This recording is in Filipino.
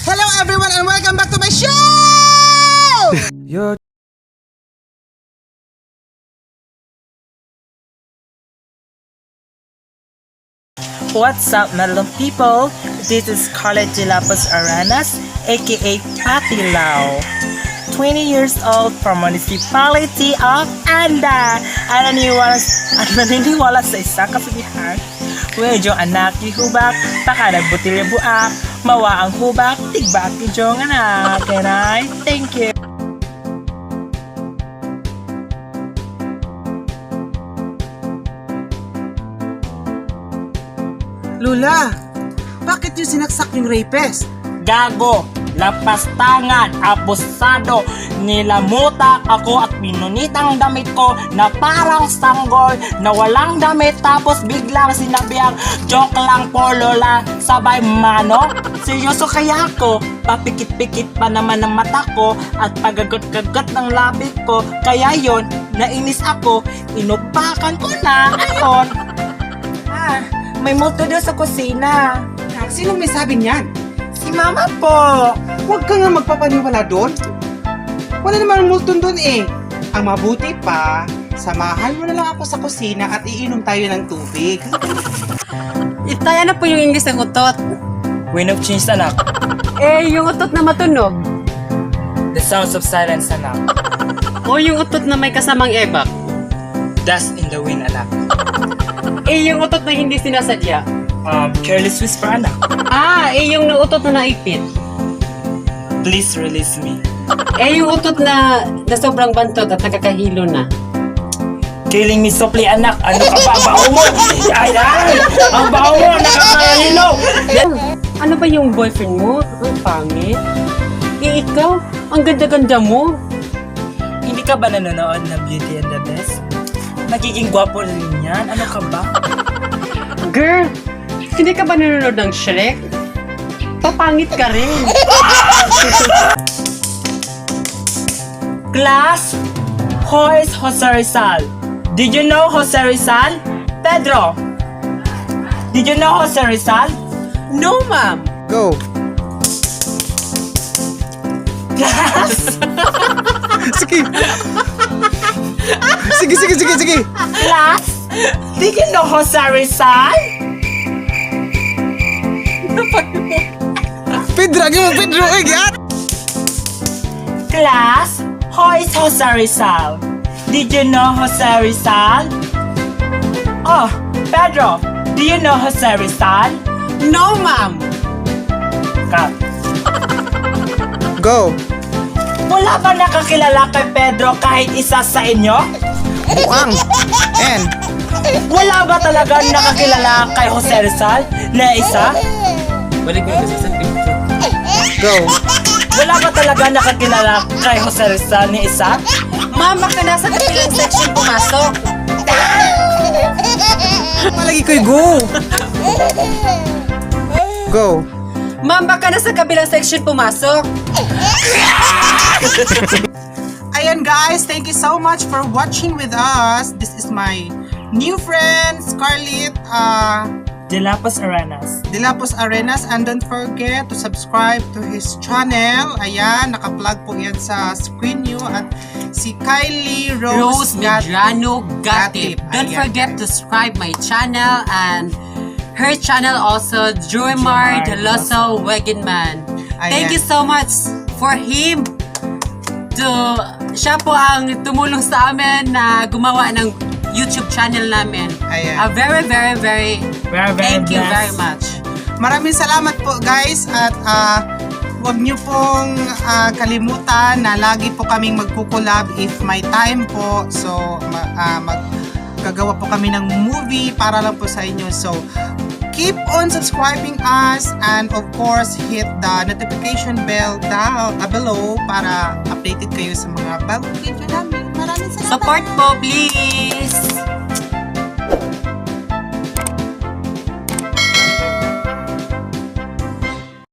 Hello everyone and welcome back to my show! What's up, melon people? This is Scarlett Dilapos Aranas, aka Patty Lau. 20 years old from Municipality of Anda. Naniniwala sa isang kasabihan. Medyo anak ihubak, taka nagbutil buak, mawa ang hubak, tigbak idyong anak. Can I? Thank you. Lula, bakit yung sinaksak yung rapist? Gago, lapastangan, abusado, nilamutak ako at pinunitang damit ko na parang sanggol na walang damit tapos biglang sinabihang joke lang po lola, sabay mano. Seryoso kaya ako, papikit-pikit pa naman ng mata ko at pagagot-gagot ng labi ko, kaya yon, nainis ako, inupakan ko na, ayon. May multo doon sa kusina. Sinong may sabi niyan? Si mama po. Huwag ka nga magpapaniwala doon. Wala namang multon doon eh. Ang mabuti pa, samahan mo na lang ako sa kusina at iinom tayo ng tubig. Itaya na po yung English ng utot. Wind of change, anak. Yung utot na matunog. The sounds of silence, anak. O yung utot na may kasamang ebak. Dust in the wind, anak. Yung utot na hindi sinasadya. Careless whisper, anak. Yung utot na naipit. Please release me. Yung utot na sobrang bantot at nakakahilo na. Killing me softly, anak. Ano ka ba? Ang baho mo! Ay! Ang baho mo! Nakakahilo! Ano ba yung boyfriend mo? Ang pangit. Ikaw, ang ganda-ganda mo. Hindi ka ba nanonood ng Beauty and the Beast? Magiging gwapo rin yan. Ano ka ba? Girl, hindi ka ba nanonood ng Shrek? Papangit ka rin. Class, who is Jose Rizal? Did you know Jose Rizal? Pedro, did you know Jose Rizal? No, ma'am. Go! Class, Sige! Sige! class, did you know Jose Rizal? Pedro! Igat! Class, who is Jose Rizal? Did you know Jose Rizal? Oh, Pedro, do you know Jose Rizal? No, ma'am. Cut. Go! Wala ba nakakilala kay Pedro kahit isa sa inyo? Buang! And! Wala ba talaga nakakilala kay Jose Rizal na isa? Balik ko kasi sa picture. Go! Wala ba talaga nakakilala kay Jose Rizal na isa? Ma'am, baka nasa kapilang section pumasok. Malagi ko'y go! Go! Ma'am, baka nasa kabilang section pumasok. Ayan guys, thank you so much for watching with us. This is my new friend, Scarlett Dilapos Aranas. Dilapos Arenas, and don't forget to subscribe to his channel. Ayan, naka-plug po yan sa screen nyo. At si Kylie Rose Medrano Gatip. Don't Ayan, forget guys. to subscribe my channel and her channel also, Joymar Deloso Wegenman. Thank you so much for him. Siya po ang tumulong sa amin na gumawa ng YouTube channel namin. Ayan. Very, very, very thank you very much. Maraming salamat po guys, at huwag nyo pong kalimutan na lagi po kaming magkukulab if may time po. So maggagawa po kami ng movie para lang po sa inyo. So keep on subscribing us, and of course hit the notification bell down below para updated kayo sa mga bagong video namin. Maraming salamat. Support po, please!